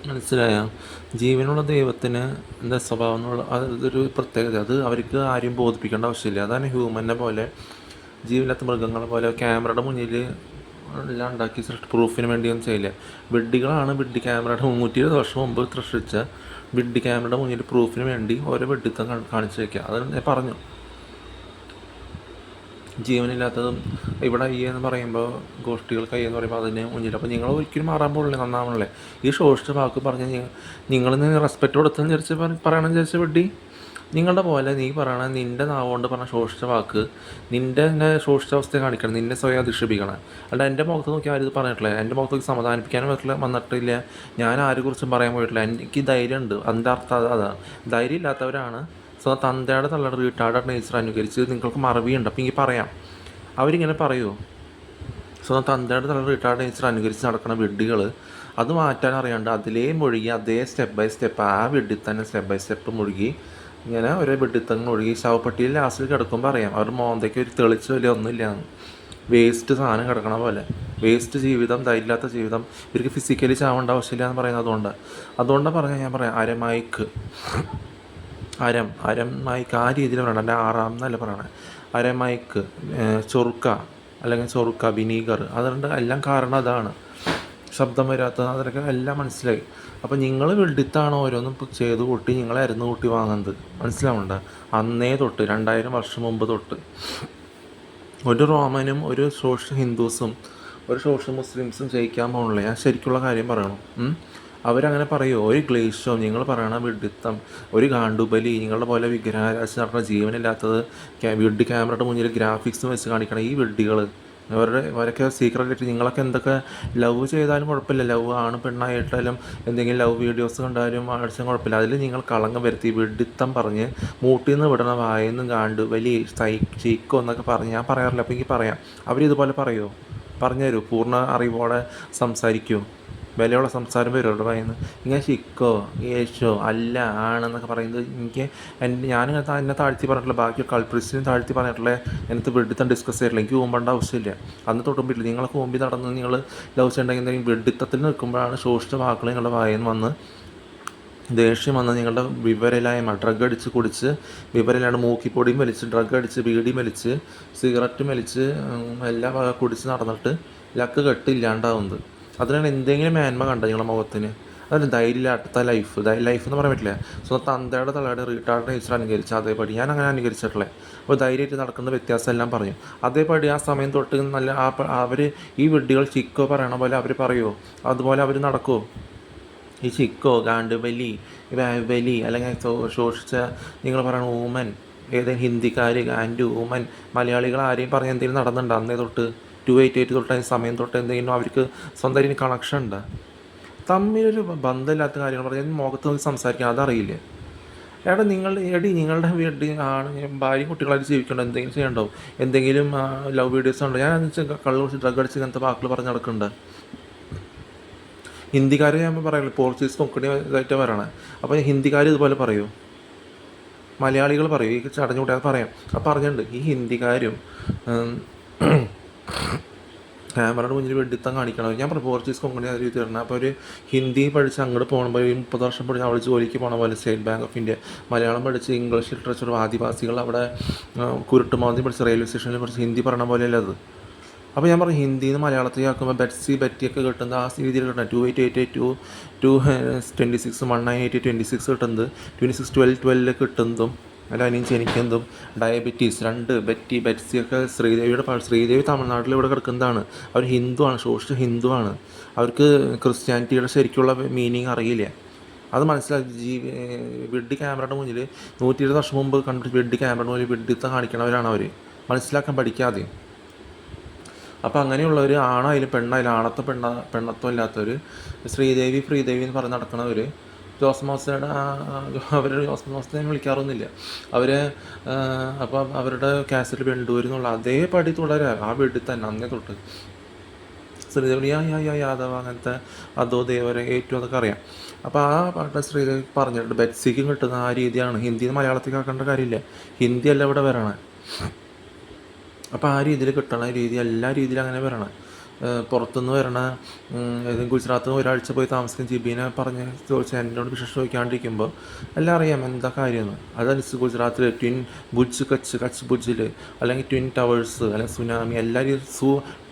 മനസ്സിലായോ? ജീവനുള്ള ദൈവത്തിന് എന്താ സ്വഭാവം എന്നുള്ള അതൊരു പ്രത്യേകത. അത് അവർക്ക് ആരെയും ബോധിപ്പിക്കേണ്ട ആവശ്യമില്ല. അതാണ് ഹ്യൂമനെ പോലെ ജീവനില്ലാത്ത മൃഗങ്ങളെ പോലെ ക്യാമറയുടെ മുന്നിൽ എല്ലാം ഉണ്ടാക്കി പ്രൂഫിന് വേണ്ടിയൊന്നും ചെയ്യില്ല. വിഡ്ഢികളാണ് വിഡ്ഢി ക്യാമറയുടെ 320 വർഷം മുമ്പ് സൃഷ്ടിച്ച വിഡ്ഢി ക്യാമറയുടെ മുന്നിൽ പ്രൂഫിന് വേണ്ടി ഓരോ വെഡിത്തം കാണിച്ചു വയ്ക്കുക. അത് ഞാൻ പറഞ്ഞു. ജീവനില്ലാത്തതും ഇവിടെ ഈ എന്ന് പറയുമ്പോൾ ഗോഷ്ഠികൾ കൈ എന്ന് പറയുമ്പോൾ അതിന് മുന്നിൽ. അപ്പോൾ നിങ്ങൾ ഒരിക്കലും മാറാൻ പോകില്ലേ, നന്നാവണല്ലേ? ഈ സോഷ്യൽ വാക്ക് പറഞ്ഞ് നിങ്ങൾ റെസ്പെക്റ്റ് കൊടുത്തെന്ന് വിചാരിച്ച് പറയണം വിചാരിച്ച വെട്ടി നിങ്ങളുടെ പോലെ നീ പറയണ നിൻ്റെ നാവുകൊണ്ട് പറഞ്ഞ ശോഷിച്ച വാക്ക് നിൻ്റെ തന്നെ ശോഷിച്ചാവസ്ഥ കാണിക്കണം, നിന്നെ സ്വയം അധിക്ഷേപിക്കണം. അല്ല എൻ്റെ മുഖത്ത് നോക്കി ആരും ഇത് പറഞ്ഞിട്ടില്ല, എൻ്റെ മുഖത്ത് നോക്കി സമാധാനിപ്പിക്കാനും വന്നിട്ടില്ല, ഞാൻ ആരെക്കുറിച്ചും പറയാൻ പോയിട്ടില്ല. എനിക്ക് ധൈര്യമുണ്ട്. അതിൻ്റെ അർത്ഥം അതാണ്. ധൈര്യം ഇല്ലാത്തവരാണ് തന്തയുടെ തള്ളയുടെ വീട്ടാടെ നേച്ചർ അനുകരിച്ച് നിങ്ങൾക്ക് മറവിയുണ്ട്. അപ്പോൾ എനിക്ക് പറയാം, അവരിങ്ങനെ പറയുമോ? തന്തയുടെ തള്ളയുടെ വീട്ടാടെ നേച്ചർ അനുകരിച്ച് നടക്കുന്ന വിഡ്ഢികൾ അത് മാറ്റാൻ അറിയാണ്ട് അതിലേ മുഴുകി അതേ സ്റ്റെപ്പ് ബൈ സ്റ്റെപ്പ് ആ വിഡ്ഢി തന്നെ സ്റ്റെപ്പ് ബൈ സ്റ്റെപ്പ് മുഴുകി ഇങ്ങനെ ഓരോ വെഡിത്തങ്ങൾ ഒഴുകി ശവപ്പെട്ടിയിൽ ലാസ്റ്റിൽ കിടക്കുമ്പോൾ അറിയാം അവർ മോന്തയ്ക്ക് ഒരു തെളിച്ച് വലിയ ഒന്നുമില്ല, വേസ്റ്റ് സാധനം കിടക്കണ പോലെ. വേസ്റ്റ് ജീവിതം, ധൈര്യമില്ലാത്ത ജീവിതം. ഇവർക്ക് ഫിസിക്കലി ചാവേണ്ട ആവശ്യമില്ല എന്ന് പറയുന്നത് അതുകൊണ്ടാണ് പറഞ്ഞാൽ ഞാൻ പറയാം അരമൈക്ക് മൈക്ക് ആ രീതിയിൽ പറയണം. അല്ല ആറാം എന്നല്ല പറയണേ. അരമൈക്ക്, ചൊറുക്ക അല്ലെങ്കിൽ ചൊറുക്ക, വിനീഗർ, അതുകൊണ്ട് എല്ലാം കാരണം അതാണ്. ശബ്ദം വരാത്തത് അതൊക്കെ എല്ലാം മനസ്സിലായി. അപ്പോൾ നിങ്ങൾ വെള്ളിത്താണ് ഓരോന്നും ചെയ്ത് കൂട്ടി നിങ്ങളായിരുന്നു കൂട്ടി വാങ്ങുന്നത്. മനസ്സിലാവുന്നുണ്ട്? അന്നേ തൊട്ട് 2000 വർഷം മുമ്പ് തൊട്ട് ഒരു റോമനും ഒരു സോഷ്യൽ ഹിന്ദുസും ഒരു സോഷ്യൽ മുസ്ലിംസും ജയിക്കാൻ പോകണില്ല. ഞാൻ ശരിക്കുള്ള കാര്യം പറയണം. അവരങ്ങനെ പറയുമോ? ഒരു ക്ലേശവും നിങ്ങൾ പറയണ വിഡിത്തം, ഒരു ഗാണ്ടുബലി, നിങ്ങളുടെ പോലെ വിഗ്രഹാരാശി നടക്കുന്ന ജീവനില്ലാത്തത് വിഡ്ഢി ക്യാമറയുടെ മുന്നിൽ ഗ്രാഫിക്സും വെച്ച് കാണിക്കണം ഈ വിഡ്ഢികൾ. അവരൊക്കെ സീക്രട്ടായിട്ട് നിങ്ങളൊക്കെ എന്തൊക്കെ ലവ് ചെയ്താലും കുഴപ്പമില്ല, ലവ് ആണ് പെണ്ണായിട്ടാലും എന്തെങ്കിലും ലവ് വീഡിയോസ് കണ്ടാലും അടിച്ചാൽ കുഴപ്പമില്ല. അതിൽ നിങ്ങൾ കളങ്കം വരുത്തി വിഡിത്തം പറഞ്ഞ് മൂട്ടിൽ നിന്ന് വിടണ വായെന്നും കാണ്ട് വലിയ ചീക്കോ എന്നൊക്കെ പറഞ്ഞ് ഞാൻ പറയാറില്ല. അപ്പോൾ എനിക്ക് പറയാം, അവരിതുപോലെ പറയുമോ? പറഞ്ഞു തരൂ, പൂർണ്ണ അറിവോടെ സംസാരിക്കുമോ? വിലയുള്ള സംസാരം വരും അവരുടെ വായിന്ന്. ഇങ്ങനെ ചിക്കോ യേശോ അല്ല ആണെന്നൊക്കെ പറയുന്നത് എനിക്ക് ഞാനിങ്ങനെ എന്നെ താഴ്ത്തി പറഞ്ഞിട്ടില്ല, ബാക്കി കൾപ്രിസിനും താഴ്ത്തി പറഞ്ഞിട്ടില്ല. എനിക്ക് വെഡിത്തം ഡിസ്കസ് ചെയ്തിട്ടില്ല. എനിക്ക് പോകുമ്പോണ്ട ആവശ്യമില്ല. അന്ന് തൊട്ടുമ്പില്ല നിങ്ങളൊക്കെ മുമ്പിൽ നടന്ന് നിങ്ങൾ ലവ് ചെയ്യണ്ടെങ്കിൽ എന്തെങ്കിലും വെഡിത്തത്തിൽ നിൽക്കുമ്പോഴാണ് ശോഷിച്ച വാക്കുകൾ നിങ്ങളുടെ വായിൽ വന്ന് ദേഷ്യം വന്ന് നിങ്ങളുടെ വിവരമില്ലായ്മ, ഡ്രഗ് അടിച്ച് കുടിച്ച് വിവരമില്ലാണ്ട് മൂക്കിപ്പൊടിയും വലിച്ച് ഡ്രഗ് അടിച്ച് ബീഡിയും വലിച്ച് സിഗരറ്റും വലിച്ച് എല്ലാം കുടിച്ച് നടന്നിട്ട് ലക്ക് കെട്ടില്ലാണ്ടാവുന്നത്. അതിനാണ് എന്തെങ്കിലും മേന്മ കണ്ടത് നിങ്ങളുടെ മുഖത്തിന്? അതിന് ധൈര്യമില്ലാത്ത ലൈഫ് എന്ന് പറയാൻ പറ്റില്ല. തന്തയുടെ തള്ളയുടെ റീട്ടാർഡ് നേച്ചർ അനുകരിച്ച് അതേപടി ഞാൻ അങ്ങനെ അനുകരിച്ചിട്ടില്ലേ. അപ്പോൾ ധൈര്യമായിട്ട് നടക്കുന്ന വ്യത്യാസം എല്ലാം പറഞ്ഞു. അതേപടി ആ സമയം തൊട്ട് നല്ല അവർ ഈ വിഡ്ഢികൾ ചിക്കോ പറയണ പോലെ അവർ പറയുമോ? അതുപോലെ അവർ നടക്കുമോ? ഈ ചിക്കോ ഗാണ്ടുബലി വലി അല്ലെങ്കിൽ ശോഷിച്ച നിങ്ങൾ പറയണ ഊമൻ, ഏതെങ്കിലും ഹിന്ദിക്കാർ ഗാൻഡു ഊമൻ, മലയാളികൾ ആരെയും പറഞ്ഞ് എന്തെങ്കിലും നടന്നിട്ടുണ്ടോ അന്നേ തൊട്ട് 288 തൊട്ട് സമയം തൊട്ട് എന്തെങ്കിലും അവർക്ക് സ്വന്തം കണക്ഷൻ ഉണ്ട്? തമ്മിലൊരു ബന്ധമില്ലാത്ത കാര്യങ്ങൾ പറഞ്ഞാൽ മുഖത്ത് നോക്കി സംസാരിക്കാൻ അതറിയില്ലേ? നിങ്ങളുടെ വീട്ടിൽ ആണ് ഭാര്യയും കുട്ടികളായിട്ട് ജീവിക്കണ്ടോ? എന്തെങ്കിലും ചെയ്യണ്ടോ? എന്തെങ്കിലും ലവ് വീഡിയോസ് ഉണ്ടോ? ഞാൻ കള്ളു കുടിച്ച് ഡ്രഗ് അടിച്ച് ഇങ്ങനത്തെ വാക്കുകൾ പറഞ്ഞ് നടക്കുന്നുണ്ട്. ഹിന്ദിക്കാരെ ഞാൻ പറയില്ല, പോർച്ചുഗീസ് കൊക്കണി ഇതായിട്ട് പറയണേ. അപ്പോൾ ഹിന്ദിക്കാർ ഇതുപോലെ പറയൂ, മലയാളികൾ പറയൂ, ഈ ചടഞ്ഞു കൂട്ടാതെ പറയാം. അപ്പോൾ പറഞ്ഞിട്ടുണ്ട് ഈ ഹിന്ദിക്കാരും ക്യാമറയുടെ മുന്നിൽ വെഡിത്തം കാണിക്കണം. ഞാൻ പോർച്ചുഗീസ് കൊങ്കണി രീതി തരണം. അപ്പോൾ ഒരു ഹിന്ദി പഠിച്ച് അങ്ങോട്ട് പോകുമ്പോൾ 30 വർഷം പഠിച്ച് അവൾ ജോലിക്ക് പോകണ പോലെ state bank of India, Malayalam പഠിച്ച് ഇംഗ്ലീഷ് ലിറ്ററേച്ചർ, ആദിവാസികൾ അവിടെ കുരുട്ടുമാന്തി പഠിച്ച് റെയിൽവേ സ്റ്റേഷനിൽ പഠിച്ച് ഹിന്ദി പറയണ പോലെയല്ല അത്. അപ്പോൾ ഞാൻ പറഞ്ഞു ഹിന്ദിയിൽ നിന്ന് മലയാളത്തിൽ ആക്കുമ്പോൾ ബെറ്റിയൊക്കെ കിട്ടുന്നത് ആ രീതിയിൽ കിട്ടണം. 2888 226 1980 26 കിട്ടുന്നത് 26 12 12 കിട്ടുന്നതും അല്ല അനിയും ജനിക്കുന്നതും ഡയബറ്റീസ് 2 ബെറ്റ്സിയൊക്കെ ശ്രീദേവി തമിഴ്നാട്ടിൽ ഇവിടെ കിടക്കുന്നതാണ്. അവർ ഹിന്ദുവാണ്, സോഷ്യൽ ഹിന്ദുവാണ്. അവർക്ക് ക്രിസ്ത്യാനിറ്റിയുടെ ശരിക്കുള്ള മീനിങ് അറിയില്ല. അത് മനസ്സിലാക്കി വെഡ്ഡി ക്യാമറയുടെ മുന്നിൽ 120 വർഷം മുമ്പ് കണ്ടിട്ട് വെഡ്ഡി ക്യാമറയുടെ മുന്നിൽ വെഡ്ഡിത്തം കാണിക്കണവരാണ് അവർ. മനസ്സിലാക്കാൻ പഠിക്കാതെ. അപ്പോൾ അങ്ങനെയുള്ളവർ ആണായാലും പെണ്ണായാലും പെണ്ണത്വം ഇല്ലാത്തവർ ശ്രീദേവി എന്ന് പറഞ്ഞ് നടക്കുന്നവർ ജോസ് മോസയുടെ ജോസ് മോസിനെ വിളിക്കാറൊന്നുമില്ല അവർ. അപ്പം അവരുടെ കാസറ്റ് വെണ്ടുവരുന്നുള്ള അതേപടി തുടരാ ആ വീട്ടിൽ തന്നെ അന്നേ തൊട്ട് ശ്രീദേവി യാദവ് അങ്ങനത്തെ അതോ ദേവരെ ഏറ്റവും അതൊക്കെ അറിയാം. അപ്പോൾ ആ പാട്ട് ശ്രീദേവി പറഞ്ഞിട്ടുണ്ട്. ബെറ്റ്സിക്കും കിട്ടുന്ന ആ രീതിയാണ്. ഹിന്ദിയിൽ മലയാളത്തിൽ കേൾക്കേണ്ട കാര്യമില്ല, ഹിന്ദി അല്ല ഇവിടെ വരണേ. അപ്പോൾ ആ രീതിയിൽ കിട്ടണ രീതി എല്ലാ രീതിയിലും അങ്ങനെ വരണം. പുറത്തുനിന്ന് വരണ ഗുജറാത്തിൽ നിന്ന് ഒരാഴ്ച പോയി താമസിക്കുന്ന ജിബീനെ പറഞ്ഞ് ചോദിച്ചാൽ എന്നോട് വിശേഷം ചോദിക്കാണ്ടിരിക്കുമ്പോൾ എല്ലാം അറിയാം എന്താ കാര്യമെന്ന്. അതനുസരിച്ച് ഗുജറാത്തിൽ ട്വിൻ ഭുജ് കച്ച് ഭുജിൽ അല്ലെങ്കിൽ ട്വിൻ ടവേഴ്സ് അല്ലെങ്കിൽ സുനാമി എല്ലാ രീതിയിൽ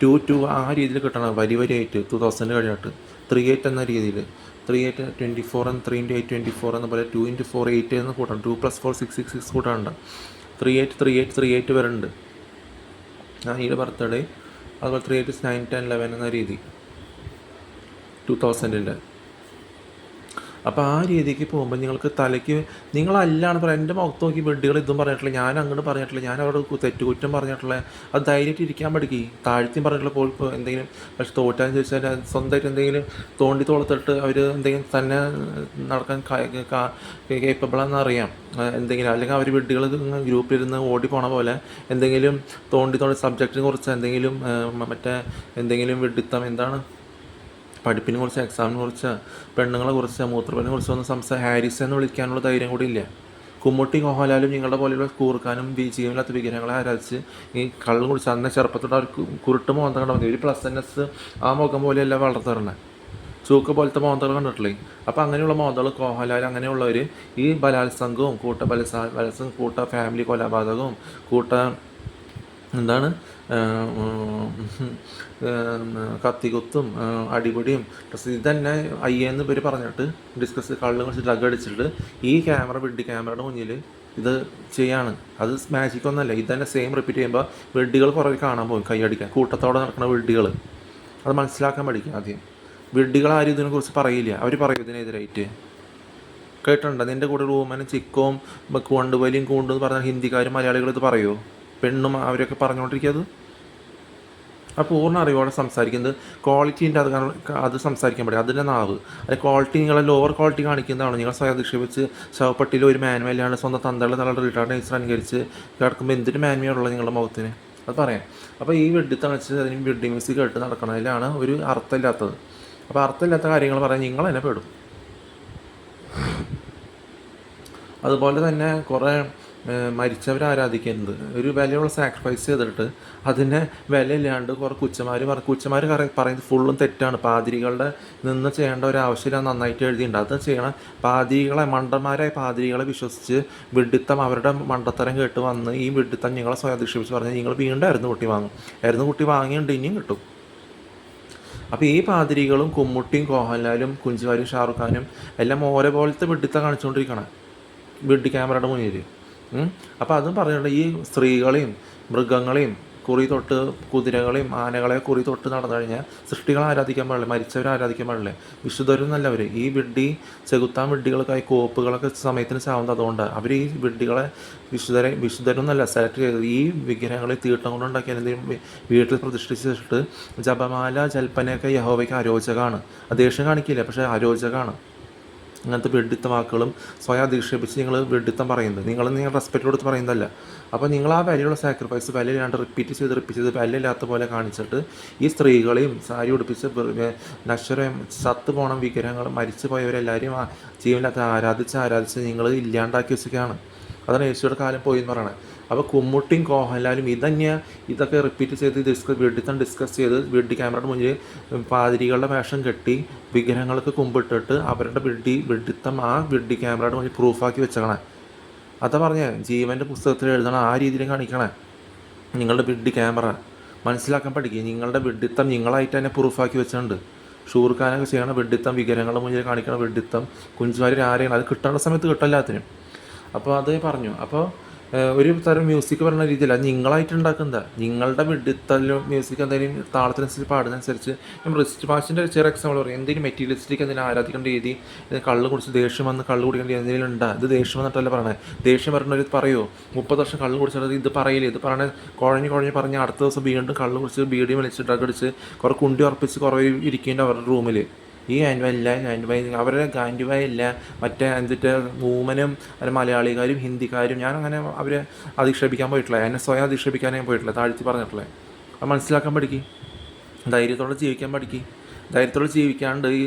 2 ആ രീതിയിൽ കിട്ടണം വരിയായിട്ട് 2000 കഴിഞ്ഞിട്ട് 3/8 എന്ന രീതിയിൽ 3/8 24 and 3/8 24 എന്ന പോലെ 2/4 8 എന്ന് കൂട്ടണം. 2+4 6 കൂട്ടാണ്ട് 3/8 വരുന്നുണ്ട്. നാനിയുടെ ബർത്ത്ഡേ അതുപോലെ 3/8 9 10 11 എന്ന രീതി 2000-ൻ്റെ. അപ്പോൾ ആ രീതിക്ക് പോകുമ്പോൾ നിങ്ങൾക്ക് തലയ്ക്ക് നിങ്ങളല്ലാണ് പറയാം. എൻ്റെ മുഖത്ത് നോക്കി വെഡ്ഡികൾ ഇതും പറഞ്ഞിട്ടില്ല, ഞാൻ അങ്ങോട്ട് പറഞ്ഞിട്ടില്ല, ഞാൻ അവിടെ തെറ്റുകുറ്റം പറഞ്ഞിട്ടില്ല. അത് ധൈര്യമായിട്ട് ഇരിക്കാൻ പഠിക്കും. താഴ്ത്തിയും പറഞ്ഞിട്ടുള്ള ഇപ്പോൾ എന്തെങ്കിലും പക്ഷെ തോറ്റാന്ന് ചോദിച്ചാൽ സ്വന്തമായിട്ട് എന്തെങ്കിലും തോണ്ടി തോളത്തിട്ട് അവർ എന്തെങ്കിലും തന്നെ നടക്കാൻ കേപ്പബിളാണെന്ന് അറിയാം എന്തെങ്കിലും. അല്ലെങ്കിൽ അവർ വെഡ്ഡികൾ ഗ്രൂപ്പിലിരുന്ന് ഓടി പോണ പോലെ എന്തെങ്കിലും തോണ്ടി സബ്ജക്റ്റിനെ കുറിച്ച് എന്തെങ്കിലും മറ്റേ എന്തെങ്കിലും വെഡിത്തം എന്താണ് പഠിപ്പിനെ കുറിച്ച് എക്സാമിനെ കുറിച്ച് പെണ്ണുങ്ങളെ കുറിച്ച് മൂത്രപ്പനെ കുറിച്ച് ഒന്നും ഹാരിസ് എന്ന് വിളിക്കാനുള്ള ധൈര്യം കൂടി ഇല്ല. കുമ്മുട്ടി മോഹൻലാലും നിങ്ങളുടെ പോലെയുള്ള കൂർക്കാനും ജീവനില്ലാത്ത വിഗ്രഹങ്ങളെ ആരാധിച്ച് ഈ കള്ള് കുടിച്ച് അന്ന് ചെറുപ്പത്തോടെ അവർക്ക് കുരുട്ട് മോന്ത കണ്ടാൽ മതി. ഒരു പ്ലസ് ആ മുഖം പോലെയല്ല വളർത്തറണേ, ചൂക്ക് പോലത്തെ മോന്തകൾ കണ്ടിട്ടില്ലേ. അപ്പോൾ അങ്ങനെയുള്ള മോന്തകൾ മോഹൻലാൽ അങ്ങനെയുള്ളവർ ഈ ബലാത്സംഗവും ബലാത്സംഗം കൂട്ട ഫാമിലി കൊലപാതകവും കൂട്ട എന്താണ് കത്തികുത്തും അടിപിടിയും ഇതന്നെ അയ്യെന്ന് ഇവർ പറഞ്ഞിട്ട് ഡിസ്കസ് കള്ള് കുറിച്ച് ഡ്രഗ് അടിച്ചിട്ട് ഈ വെഡ്ഡി ക്യാമറയുടെ മുന്നിൽ ഇത് ചെയ്യാണ്. അത് മാജിക്കൊന്നല്ല, ഇതന്നെ സെയിം റിപ്പീറ്റ് ചെയ്യുമ്പോൾ വെഡ്ഡികൾ കുറേ കാണാൻ പോകും കൈയടിക്കാൻ. കൂട്ടത്തോടെ നടക്കുന്ന വെഡ്ഡികൾ അത് മനസ്സിലാക്കാൻ പഠിക്കും ആദ്യം. വെഡ്ഡികൾ ആരും ഇതിനെക്കുറിച്ച് പറയില്ല, അവർ പറയും ഇതിനെതിരായിട്ട്. കേട്ടിട്ടുണ്ടോ? നിൻ്റെ കൂടെ റൂമനും ചിക്കവും കൊണ്ടുവലിയും കൂണ്ടെന്ന് പറഞ്ഞാൽ ഹിന്ദിക്കാരും മലയാളികൾ ഇത് പറയുമോ? പെണ്ണും അവരൊക്കെ പറഞ്ഞുകൊണ്ടിരിക്കുന്നത്. ആ പൂർണ്ണ അറിവോടെ സംസാരിക്കുന്നത് ക്വാളിറ്റീൻ്റെ അത് സംസാരിക്കാൻ പറ്റും. അതിൻ്റെ നാവ് അല്ലെങ്കിൽ ക്വാളിറ്റി നിങ്ങളെ ലോവർ ക്വാളിറ്റി കാണിക്കുന്നതാണ്. നിങ്ങൾ സ്വയം അധിക്ഷേപിച്ച് ശവപ്പെട്ടിയിൽ ഒരു മാനുവലാണ് സ്വന്തം തന്തകളുടെ തങ്ങളുടെ റിട്ടയർഡ് നേച്ചർ അനുകരിച്ച് കിടക്കുമ്പോൾ എന്തൊരു മാനുവലുള്ളത് നിങ്ങളുടെ മുഖത്തിന് അത് പറയാം. അപ്പോൾ ഈ വെഡിത്തം വെച്ച് അതിന് വെഡ്ഡിങ് മ്യൂസിക് കേട്ട് നടക്കണതിലാണ് ഒരു അർത്ഥമില്ലാത്തത്. അപ്പോൾ അർത്ഥമില്ലാത്ത കാര്യങ്ങൾ പറയാൻ നിങ്ങൾ തന്നെ പെടും. അതുപോലെ തന്നെ കുറേ മരിച്ചവരെ ആരാധിക്കുന്നത് ഒരു വിലയുള്ള സാക്രിഫൈസ് ചെയ്തിട്ട് അതിനെ വിലയില്ലാണ്ട് കുറേ കുച്ചന്മാർ പറയുന്നത് ഫുള്ളും തെറ്റാണ്. പാതിരികളുടെ നിന്ന് ചെയ്യേണ്ട ഒരു ആവശ്യമില്ല, നന്നായിട്ട് എഴുതിയിട്ടുണ്ട്. അത് ചെയ്യണം. മണ്ടന്മാരായ പാതിരികളെ വിശ്വസിച്ച് വെഡിത്തം അവരുടെ മണ്ടത്തരം കേട്ട് വന്ന് ഈ വെഡിത്തം നിങ്ങളെ സ്വയം അധിക്ഷേപിച്ച് പറഞ്ഞാൽ നിങ്ങൾ വീണ്ടും അരുന്ന് കുട്ടി വാങ്ങിയുണ്ട് ഇനിയും കിട്ടും. അപ്പോൾ ഈ പാതിരികളും കുമ്മുട്ടിയും മോഹൻലാലും കുഞ്ചുവാരും ഷാറുഖ് ഖാനും എല്ലാം ഓരോ പോലത്തെ വെഡിത്തം കാണിച്ചുകൊണ്ടിരിക്കണം വെഡ്ഡി ക്യാമറയുടെ മുന്നിൽ. അപ്പോൾ അതും പറഞ്ഞിട്ടുണ്ട്, ഈ സ്ത്രീകളെയും മൃഗങ്ങളെയും കുറി തൊട്ട് കുതിരകളെയും ആനകളെ കുറി തൊട്ട് നടന്നു കഴിഞ്ഞാൽ സൃഷ്ടികളെ ആരാധിക്കാൻ പാടില്ല, മരിച്ചവരെ ആരാധിക്കാൻ പാടില്ല. വിശുദ്ധരും നല്ലവർ. ഈ വെഡ്ഡി ചെകുത്താൻ വെഡ്ഡികൾക്കായി കോപ്പുകളൊക്കെ സമയത്തിന് ചാവുന്നത് അതുകൊണ്ടാണ്. അവർ ഈ വെഡ്ഡികളെ വിശുദ്ധരൊന്നല്ല സെലക്ട് ചെയ്തത്. ഈ വിഗ്രഹങ്ങളെ തീട്ടം കൊണ്ടുണ്ടാക്കി എന്തെങ്കിലും വീട്ടിൽ പ്രതിഷ്ഠിച്ചിട്ട് ജപമാല ജൽപ്പനയൊക്കെ യഹോവയ്ക്ക് അരോചകമാണ്. ദേഷ്യം കാണിക്കില്ല, പക്ഷേ അരോചകമാണ്. അങ്ങനത്തെ വെഡിത്ത വാക്കുകളും സ്വയം അധിക്ഷേപിച്ച് നിങ്ങൾ വെഡിത്തം പറയുന്നത് നിങ്ങൾ റെസ്പെക്റ്റ് കൊടുത്ത് പറയുന്നതല്ല. അപ്പോൾ നിങ്ങൾ ആ വിലയുള്ള സാക്രിഫൈസ് വിലയില്ലാണ്ട് റിപ്പീറ്റ് ചെയ്ത് വിലയില്ലാത്ത പോലെ കാണിച്ചിട്ട് ഈ സ്ത്രീകളെയും സാരി ഉടുപ്പിച്ച് നശ്വരം സത്ത് പോണ വിഗ്രഹങ്ങൾ മരിച്ചു പോയവരെല്ലാവരെയും ജീവനില്ലാത്ത ആരാധിച്ച് നിങ്ങൾ ഇല്ലാണ്ടാക്കി വെച്ചൊക്കെയാണ്. അതാണ് യേശുയുടെ കാലം പോയി എന്ന് പറയണത്. അപ്പോൾ കുമ്മുട്ടിയും മോഹൻലാലും ഇതൊക്കെ റിപ്പീറ്റ് ചെയ്ത് വെഡിത്തം ഡിസ്കസ് ചെയ്ത് വെഡ്ഡി ക്യാമറയുടെ മുന്നിൽ പാതിരികളുടെ വേഷം കെട്ടി വിഗ്രഹങ്ങൾക്ക് കുമ്പിട്ടിട്ട് അവരുടെ വെഡിത്തം ആ വെഡ്ഡി ക്യാമറയുടെ മുന്നിൽ പ്രൂഫാക്കി വെച്ചേക്കണേ. അതാ പറഞ്ഞേ, ജീവൻ്റെ പുസ്തകത്തിൽ എഴുതണം, ആ രീതിയിൽ കാണിക്കണേ. നിങ്ങളുടെ വെഡ്ഡി ക്യാമറ മനസ്സിലാക്കാൻ പഠിക്കുക. നിങ്ങളുടെ വെഡിത്തം നിങ്ങളായിട്ട് തന്നെ പ്രൂഫാക്കി വെച്ചിട്ടുണ്ട്. ഷാറുഖ് ഖാനൊക്കെ ചെയ്യണ വെഡിത്തം, വിഗ്രഹങ്ങളുടെ മുന്നിൽ കാണിക്കണ വെഡിത്തം, കുഞ്ചുമാരി ആരെയാണ് അത് കിട്ടേണ്ട സമയത്ത് കിട്ടില്ലാത്തിനും. അപ്പോൾ അത് പറഞ്ഞു. അപ്പോൾ ഒരു തരം മ്യൂസിക് പറയുന്ന രീതിയില്ല, നിങ്ങളായിട്ട് ഉണ്ടാക്കുന്നത്. നിങ്ങളുടെ വെഡിത്തലും മ്യൂസിക് എന്തെങ്കിലും താളത്തിനനുസരിച്ച് പാടുന്നതനുസരിച്ച് റിസ്റ്റ് വാഷിൻ്റെ ചെറിയ എക്സാമ്പിൾ പറയും. എന്തെങ്കിലും മെറ്റീരിയലിസ്റ്റിക് എന്തെങ്കിലും ആരാധിക്കേണ്ട രീതി, കള്ള് കുടിച്ച് ദേഷ്യം വന്ന് കള്ള് കുടിക്കേണ്ട രീതി എന്തെങ്കിലും ഉണ്ടാ. ഇത് ദേഷ്യം വന്നിട്ടല്ല പറയണത്. ദേഷ്യം പറഞ്ഞൊരു പറയുമോ 30 വർഷം കള്ള് കുടിച്ചത് ഇത് പറയില്ലേ. ഇത് പറയണ കുഴഞ്ഞ് പറഞ്ഞ് അടുത്ത ദിവസം വീണ്ടും കള്ള് കുടിച്ച് ബീഡി വലിച്ച് ഡ്രഗ് അടിച്ച് കുറേ കുണ്ടി ഉറപ്പിച്ച് കുറേ ഇരിക്കേണ്ട അവരുടെ റൂമിൽ. ഈ അവരുടെ ഗാൻഡുവായില്ല മറ്റേ എന്നിട്ട് ഊമനും മലയാളിക്കാരും ഹിന്ദിക്കാരും ഞാനങ്ങനെ അവരെ അധിക്ഷേപിക്കാൻ പോയിട്ടില്ല. എന്നെ സ്വയം അധിക്ഷേപിക്കാനേ പോയിട്ടില്ല, താഴ്ത്തി പറഞ്ഞിട്ടില്ലേ. അത് മനസ്സിലാക്കാൻ പഠിക്കും, ധൈര്യത്തോടെ ജീവിക്കാൻ പഠിക്കും. ധൈര്യത്തോടെ ജീവിക്കാണ്ട് ഈ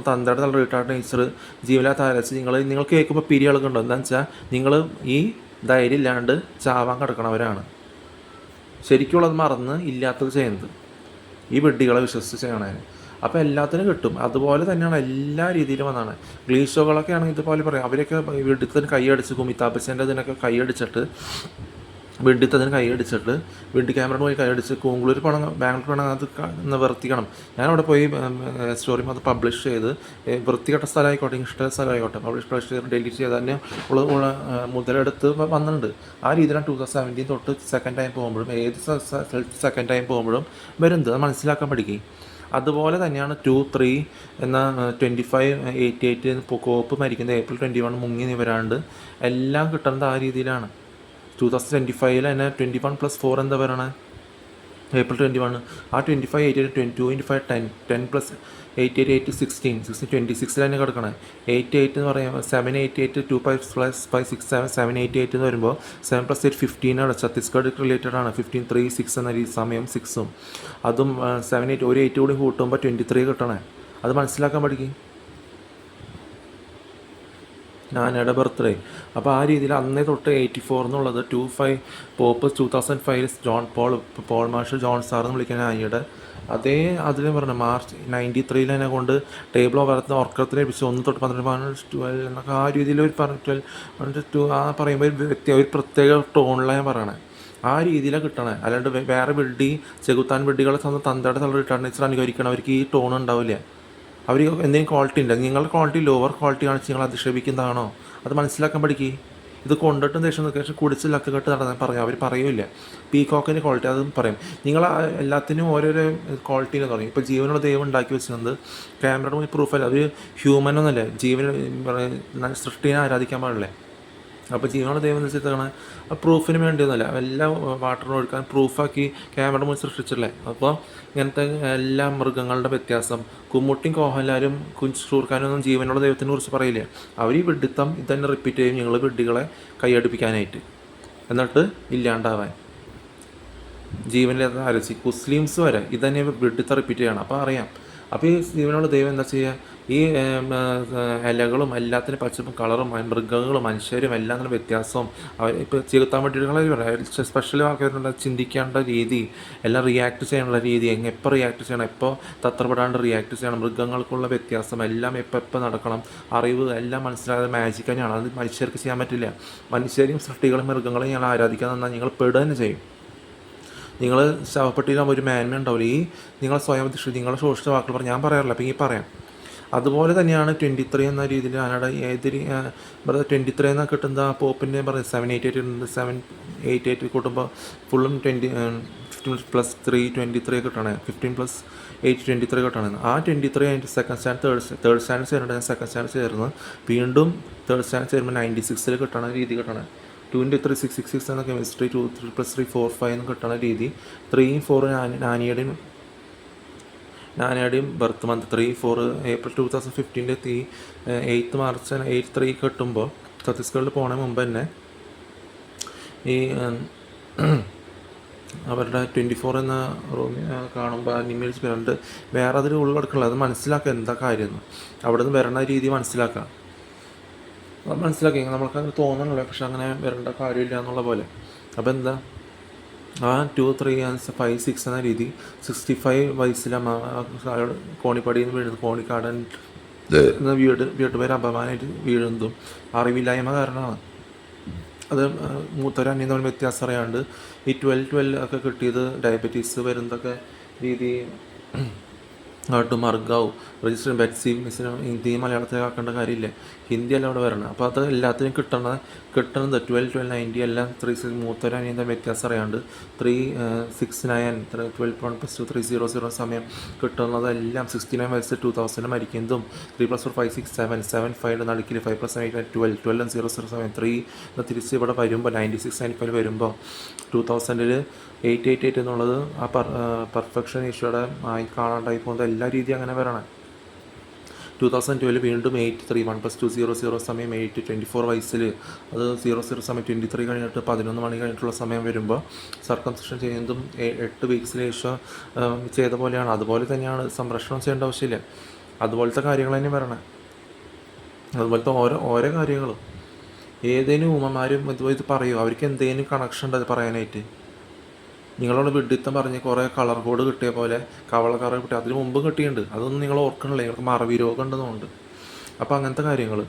തന്തയുടെ നല്ല റിട്ടയർഡ് നേച്ചർ ജീവനില്ലാത്ത ആരാച്ച് നിങ്ങൾ കേൾക്കുമ്പോൾ പിരിയാളുകളുണ്ടോ. എന്താണെന്ന് വെച്ചാൽ നിങ്ങൾ ഈ ധൈര്യം ഇല്ലാണ്ട് ചാവാൻ കിടക്കണവരാണ്. ശരിക്കുള്ളത് മറന്ന് ഇല്ലാത്തത് ചെയ്യുന്നത്. ഈ വിഡ്ഢികളെ വിശ്വസിച്ച് ചെയ്യണതിന്. അപ്പോൾ എല്ലാത്തിനും കിട്ടും. അതുപോലെ തന്നെയാണ് എല്ലാ രീതിയിലും വന്നാണ്. ഗ്ലീഷോകളൊക്കെ ആണെങ്കിൽ ഇതുപോലെ പറയാം, അവരൊക്കെ വിഡ്ഢിത്തത്തിന് കൈയടിച്ച് അമിതാഭ് ബച്ചൻ്റെ ഇതിനൊക്കെ കൈയടിച്ചിട്ട് വെഡിത്തതിന് കൈയടിച്ചിട്ട് വെഡി ക്യാമറ പോയി കൈയടിച്ച് കൂങ്കളൂർ പണം ബാംഗ്ലൂർ പണം അത് നിവർത്തിക്കണം. ഞാനവിടെ പോയി സ്റ്റോറി അത് പബ്ലിഷ് ചെയ്ത് വൃത്തികെട്ട സ്ഥലമായിക്കോട്ടെ ഇഷ്ട സ്ഥലമായിക്കോട്ടെ പബ്ലിഷ് ചെയ്ത് ഡിലീറ്റ് ചെയ്ത് തന്നെ മുതലെടുത്ത് വന്നിട്ടുണ്ട്. ആ രീതിയിലാണ് 2017 തൊട്ട് സെക്കൻഡ് ടൈം പോകുമ്പോഴും ഏത് സെക്കൻഡ് ടൈം പോകുമ്പോഴും വരുന്നത്. അത് മനസ്സിലാക്കാൻ പഠിക്കും. അതുപോലെ തന്നെയാണ് 2-3 എന്ന 2588 കോപ്പ് മരിക്കുന്നത് April 21 മുങ്ങി നിവരാണ്ട് എല്ലാം കിട്ടുന്നത് ആ രീതിയിലാണ്. 2025 തന്നെ 21+4 എന്താ പറയണേ, April 21. ആ 25 8 2 5 10 10+8 8 8 16 26 തന്നെ കിടക്കണേ. 88 എന്ന് പറയുമ്പോൾ 788 2 5 5 6 7 788 എന്ന് വരുമ്പോൾ 7+8 15 ആണ്. ഛത്തീസ്ഗഡ് റിലേറ്റഡ് ആണ്. 15 3 6 എന്ന സമയം 6ഉം അതും 7 8 ഒരു 8 കൂടി കൂട്ടുമ്പോൾ 23 കിട്ടണേ. അത് മനസ്സിലാക്കാൻ പഠിക്കും. നാനയുടെ ബർത്ത്ഡേ. അപ്പോൾ ആ രീതിയിൽ അന്നേ തൊട്ട് 84 എന്നുള്ളത് 25 pope 2005 Paul Marshal John sir എന്ന് വിളിക്കുന്ന നാനിയുടെ അതേ അതിൽ പറഞ്ഞ March 93 എന്നെ കൊണ്ട് ടേബിൾ വളർത്തുന്ന ഉറക്കത്തിൽ ലഭിച്ചു 1 തൊട്ട് 12 12 എന്നൊക്കെ ആ രീതിയിൽ ഒരു 12 ആ പറയുമ്പോൾ ഒരു പ്രത്യേക ടോണിലാണ് ഞാൻ പറയണേ. ആ രീതിയിലാണ് കിട്ടണേ. അല്ലാണ്ട് വേറെ വിഡ്ഢി ചെകുത്താൻ വിഡ്ഢികളെ തന്തയുടെ തള്ള റിട്ടേൺ അനുകരിക്കണം. അവർക്ക് ഈ ടോൺ ഉണ്ടാവില്ല. അവർ എന്തെങ്കിലും ക്വാളിറ്റി ഉണ്ട്, നിങ്ങളുടെ ക്വാളിറ്റി ലോവർ ക്വാളിറ്റി കാണിച്ച് നിങ്ങൾ അധിക്ഷേപിക്കുന്നതാണോ? അത് മനസ്സിലാക്കാൻ പഠിക്കുക. ഇത് കൊണ്ടിട്ടും ദേഷ്യം നിൽക്കുക, പക്ഷേ കുടിച്ച് ലക്കെട്ട് നടന്നാൽ പറയാം. അവർ പറയൂല പീകോക്കിൻ്റെ ക്വാളിറ്റി അതും പറയും. നിങ്ങൾ എല്ലാത്തിനും ഓരോരോ ക്വാളിറ്റീനെ പറയും. ഇപ്പോൾ ജീവനുള്ള ദൈവം ഉണ്ടാക്കി വെച്ചിരുന്നത് ക്യാമറയുടെ മുന്നിൽ പ്രൂഫല്ല. അവർ ഹ്യൂമനൊന്നുമല്ല, ജീവൻ സൃഷ്ടിനെ ആരാധിക്കാൻ പാടില്ലേ. അപ്പോൾ ജീവനുള്ള ദൈവം എന്ന് വെച്ചിട്ടാണ് പ്രൂഫിന് വേണ്ടിയൊന്നുമല്ല, എല്ലാം വാട്ടറിന് ഒഴുക്കാൻ പ്രൂഫാക്കി ക്യാമറ മുന്നിൽ സൃഷ്ടിച്ചില്ലേ. അപ്പോൾ ഇങ്ങനത്തെ എല്ലാ മൃഗങ്ങളുടെ വ്യത്യാസം കുമ്മുട്ടിയും കോഹൻലാലും ഷൂർഖാനൊന്നും ജീവനുള്ള ദൈവത്തിനെ കുറിച്ച് പറയില്ല. അവർ ഈ വിഡ്ഢിത്തം ഇതന്നെ റിപ്പീറ്റ് ചെയ്യും, ഞങ്ങൾ വിഡ്ഢികളെ കൈയടിപ്പിക്കാനായിട്ട്, എന്നിട്ട് ഇല്ലാണ്ടാവാൻ. ജീവനിൽ ആലോചിച്ച് മുസ്ലിംസ് വരെ ഇതന്നെ വിഡ്ഢിത്തം റിപ്പീറ്റ് ചെയ്യണം. അപ്പോൾ അറിയാം. അപ്പോൾ ഈ ജീവനുള്ള ദൈവം എന്താ ചെയ്യുക, ഈ ഇലകളും എല്ലാത്തിനും പച്ചപ്പും കളറും മൃഗങ്ങളും മനുഷ്യരും എല്ലാം തന്നെ വ്യത്യാസവും അവർ ഇപ്പോൾ ചെലുത്താൻ വേണ്ടിയിട്ട് സ്പെഷ്യൽ ആൾക്കാരുണ്ട്. ചിന്തിക്കേണ്ട രീതി, എല്ലാം റിയാക്ട് ചെയ്യാനുള്ള രീതി, എപ്പോൾ റിയാക്ട് ചെയ്യണം, എപ്പോൾ തത്രപ്പെടാണ്ട് റിയാക്ട് ചെയ്യണം, മൃഗങ്ങൾക്കുള്ള വ്യത്യാസം എല്ലാം എപ്പോൾ നടക്കണം, അറിവ് എല്ലാം മനസ്സിലാകാതെ മാജിക് തന്നെയാണ്. അത് മനുഷ്യർക്ക് ചെയ്യാൻ പറ്റില്ല. മനുഷ്യരെയും സൃഷ്ടികളും മൃഗങ്ങളെയും ഞങ്ങൾ ആരാധിക്കാൻ തന്നാൽ നിങ്ങൾ പെടുക തന്നെ ചെയ്യും. നിങ്ങൾ ശവപ്പെട്ടിയിലാകുമ്പോൾ ഒരു മേന്മ ഉണ്ടാവില്ല. ഈ നിങ്ങൾ സ്വയം നിങ്ങളെ സൂക്ഷിച്ച വാക്കുകൾ പറഞ്ഞ് ഞാൻ പറയാറില്ല, അപ്പോൾ ഈ പറയാം. അതുപോലെ തന്നെയാണ് 23 എന്ന രീതിയിൽ ഞാനവിടെ ഏതൊരു 23 എന്നൊക്കെ കിട്ടുന്ന പോപ്പിൻ്റെ പറയും 788 ഉണ്ട്. 788 കൂട്ടുമ്പോൾ ഫുള്ളും 15+3 23 കിട്ടണേ. 15+8 23 കിട്ടണേ. ആ 23 അതിൻ്റെ സെക്കൻഡ് സ്റ്റാൻഡ് തേർഡ് സ്റ്റാൻഡ് ചേരുന്നുണ്ട്. ഞാൻ സെക്കൻഡ് സ്റ്റാൻഡ് ചേർന്ന് വീണ്ടും തേർഡ് സ്റ്റാൻഡ് ചേരുമ്പോൾ 96 കിട്ടണ രീതി കിട്ടണേ. 2 6 6 6 എന്ന കെമിസ്ട്രി 2 3+3 4 5 എന്ന് കിട്ടണ രീതി. 3 4 നാനിയുടെയും ബർത്ത് മന്ത് 3 4 April 2015 8 March 8 കിട്ടുമ്പോൾ ഛത്തീസ്ഗഡിൽ പോണ മുമ്പ് തന്നെ ഈ അവരുടെ 24 എന്ന റൂമിൽ കാണുമ്പോൾ അനിമൽസ് വരണ്ട് വേറെ അതിൽ ഉള്ളടക്കമുള്ളത് അത് മനസ്സിലാക്കുക എന്താ കാര്യം. അവിടെ നിന്ന് വരണ രീതി മനസ്സിലാക്കാം. അത് മനസ്സിലാക്കി നമ്മൾക്ക് അങ്ങനെ തോന്നണല്ലോ, പക്ഷെ അങ്ങനെ വരേണ്ട കാര്യമില്ല എന്നുള്ള പോലെ. അപ്പോൾ എന്താ ആ 2 3 5 6 എന്ന രീതി 65 വയസ്സിലാണ് കോണിപ്പടിയിൽ നിന്ന് വീഴുന്നത്. കോണിക്കാടൻ എന്ന വീട്ടുപേര് അപമാനമായിട്ട് വീഴുന്നതും അറിവില്ലായ്മ കാരണമാണ്. അത് മൂത്തവരും അന്യം തമ്മിൽ വ്യത്യാസം അറിയാണ്ട് ഈ 12 ഒക്കെ കിട്ടിയത് ഡയബറ്റീസ് വരുന്നതൊക്കെ രീതി ആട്ടും മർഗാവും രജിസ്റ്റർ ബെറ്റ്സി മിസ്സിന് ഹിന്ദി മലയാളത്തിൽ ആക്കേണ്ട കാര്യമില്ല, ഹിന്ദിയല്ല അവിടെ വരണം. അപ്പോൾ അത് എല്ലാത്തിനും കിട്ടുന്നത് 12 90 എല്ലാം 3 മൂത്തവരും അനിയൻ്റെ വ്യത്യാസം അറിയാണ്ട് 3 6 9 12+2 300 സമയം കിട്ടുന്നതെല്ലാം 69 വയസ്സ് 2000 മരിക്കുന്നതും 3+4 5 6 7 7 5 നടുക്കിൽ 5+8 12 00 സമയം 3 തിരിച്ച് ഇവിടെ വരുമ്പോൾ 96 95 വരുമ്പോൾ 2000 888 എന്നുള്ളത് ആ പെർഫെക്ഷൻ ഈശോയുടെ ആയി കാണാണ്ടായി പോകുന്നത് എല്ലാ രീതിയും അങ്ങനെ വരണം. 2012 വീണ്ടും 83 1+2 00 സമയം 8 24 വയസ്സിൽ അത് 00 സമയം 23 കഴിഞ്ഞിട്ട് 11 മണി കഴിഞ്ഞിട്ടുള്ള സമയം വരുമ്പോൾ സർക്കംസിഷൻ ചെയ്യുന്നതും 8 വീക്സിന് ശേഷം ചെയ്ത പോലെയാണ്. അതുപോലെ തന്നെയാണ് സംരക്ഷണം ചെയ്യേണ്ട ആവശ്യമില്ല. അതുപോലത്തെ കാര്യങ്ങൾ തന്നെ വരണം. അതുപോലത്തെ ഓരോ കാര്യങ്ങളും ഏതേനും ഉമ്മമാരും ഇത് പറയും, അവർക്ക് എന്തെങ്കിലും കണക്ഷൻ ഉണ്ട് അത് പറയാനായിട്ട്. നിങ്ങളോട് വിഡിത്തം പറഞ്ഞ് കുറേ കളർ കോഡ് കിട്ടിയ പോലെ കവള കളർ കിട്ടിയ അതിന് മുമ്പ് കിട്ടിയിട്ടുണ്ട്. അതൊന്നും നിങ്ങൾ ഓർക്കണില്ല, നിങ്ങൾക്ക് മറവി രോഗം ഉണ്ടെന്നുണ്ട്. അപ്പോൾ അങ്ങനത്തെ കാര്യങ്ങൾ.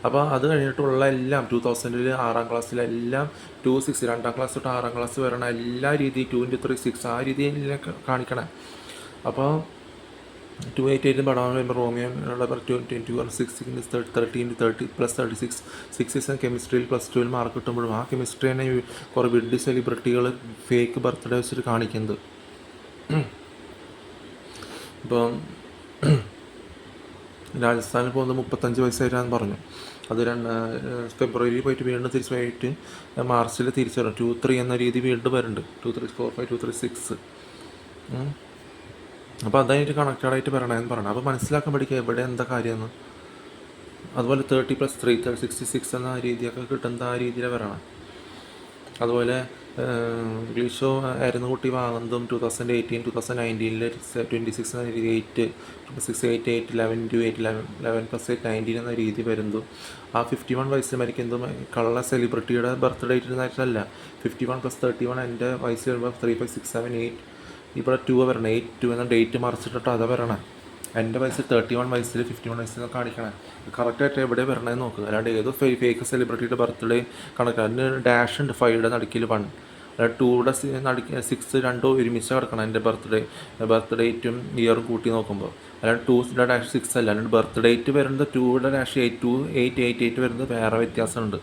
അപ്പോൾ അത് കഴിഞ്ഞിട്ടുള്ള എല്ലാം 2000 6ാം ക്ലാസ്സിലെല്ലാം 2 6 2ാം ക്ലാസ് തൊട്ട് 6ാം ക്ലാസ് വരണ എല്ലാ രീതിയും 2 3 6 ആ രീതിയിലൊക്കെ കാണിക്കണേ. അപ്പോൾ 288 പഠനം വരുമ്പോൾ റോമിയോ 21 13 30 പ്ലസ് 36 6 കെമിസ്ട്രിയിൽ +2 മാർക്ക് കിട്ടുമ്പോഴും ആ കെമിസ്ട്രി തന്നെ കുറേ വിഡ് സെലിബ്രിറ്റികൾ ഫേക്ക് ബർത്ത്ഡേ വെച്ചിട്ട് കാണിക്കുന്നത്. ഇപ്പം രാജസ്ഥാനിൽ പോകുന്നത് 35 വയസ്സായിട്ടാന്ന് പറഞ്ഞു. അത് ഫെബ്രുവരിയിൽ പോയിട്ട് വീണ്ടും തിരിച്ച് പോയിട്ട് മാർച്ചിൽ തിരിച്ചു വരണം. 2 3 എന്ന രീതി വീണ്ടും വരുന്നുണ്ട്. 2 3 4 5 2 3 6. അപ്പോൾ അതായിട്ട് കണക്റ്റഡായിട്ട് വരണമെന്ന് പറയണം. അപ്പോൾ മനസ്സിലാക്കാൻ പഠിക്കുക എവിടെ എന്താ കാര്യമെന്ന്. അതുപോലെ 30 + 3 66 എന്ന രീതിയൊക്കെ കിട്ടുന്നത് ആ രീതിയിൽ വരണം. അതുപോലെ ഇംഗ്ലീഷോ ആയിരുന്നു കുട്ടി വാങ്ങുന്നതും 2018 2019 26 എന്ന രീതി 8 6 8 8 11 2 8 11 + 8 19 എന്ന രീതി വരുന്നതും ആ 51 വയസ്സിൽ മരിക്കുന്നതും കള്ള സെലിബ്രിറ്റിയുടെ ബർത്ത് ഡേറ്റ് ഇരുന്നായിട്ടല്ല. 51 + 31 എൻ്റെ വയസ്സ് വരുമ്പോൾ 3 5 6 7 8 ഇവിടെ 2 വരണം. 8 2 എന്ന ഡേറ്റ് മറിച്ചിട്ടിട്ട് അത് വരണം. എൻ്റെ വയസ്സ് 31 വയസ്സിൽ 51 വയസ്സിൽ കാണിക്കണേ. കറക്റ്റായിട്ട് എവിടെ വരണമെന്ന് നോക്കുക. അല്ലാണ്ട് ഏതോ ഫേക്ക് സെലിബ്രിറ്റിയുടെ ബർത്ത്ഡേ കണക്കാണ്. അതിന് ഡാഷ് ഉണ്ട് 5യുടെ നടുക്കിൽ 1, അല്ലാണ്ട് 2യുടെ നടുക്ക് 6 രണ്ടോ ഒരുമിച്ച് കിടക്കണം. എൻ്റെ ബർത്ത് ഡേറ്റും ഇയറും കൂട്ടി നോക്കുമ്പോൾ അല്ലാണ്ട് 2യുടെ ഡാഷ് 6 അല്ല. അല്ലാണ്ട് ബർത്ത് ഡേറ്റ് വരുന്നത് 2യുടെ ഡാഷ് 8 2 8 8 8 വരുന്നത് വേറെ വ്യത്യാസമുണ്ട്.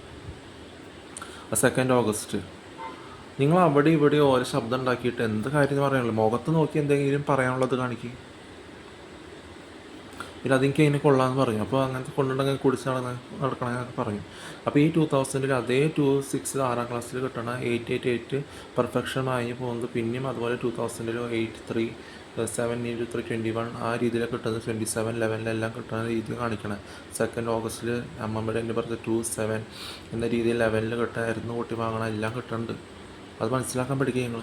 2 ഓഗസ്റ്റ്. നിങ്ങൾ അവിടെ ഇവിടെ ഓരോ ശബ്ദം ഉണ്ടാക്കിയിട്ട് എന്ത് കാര്യം പറയാനുള്ളൂ? മുഖത്ത് നോക്കി എന്തെങ്കിലും പറയാനുള്ളത് കാണിക്കും. പിന്നെ അതെനിക്ക് അതിനെ കൊള്ളാമെന്ന് പറഞ്ഞു. അപ്പോൾ അങ്ങനത്തെ കൊണ്ടുണ്ടെങ്കിൽ കുടിച്ച് നടക്കണമെന്നൊക്കെ പറഞ്ഞു. അപ്പോൾ ഈ 2000 അതേ 2 6 6ാം ക്ലാസ്സിൽ കിട്ടണ 8 8 8 പെർഫെക്ഷൻ വാങ്ങി പോകുന്നത് പിന്നെയും അതുപോലെ 2000 8 3 7 × 3 21 ആ രീതിയിലൊക്കെ കിട്ടുന്നത് 27 11 കിട്ടുന്ന രീതി കാണിക്കണം. 2 ഓഗസ്റ്റിൽ അമ്മമ്മയുടെ എൻ്റെ ബർത്ത് 2 7 എന്ന രീതിയിൽ 11 കിട്ടായിരുന്നു കുട്ടി വാങ്ങണം. എല്ലാം കിട്ടുന്നുണ്ട്. അത് മനസ്സിലാക്കാൻ പഠിക്കുക നിങ്ങൾ.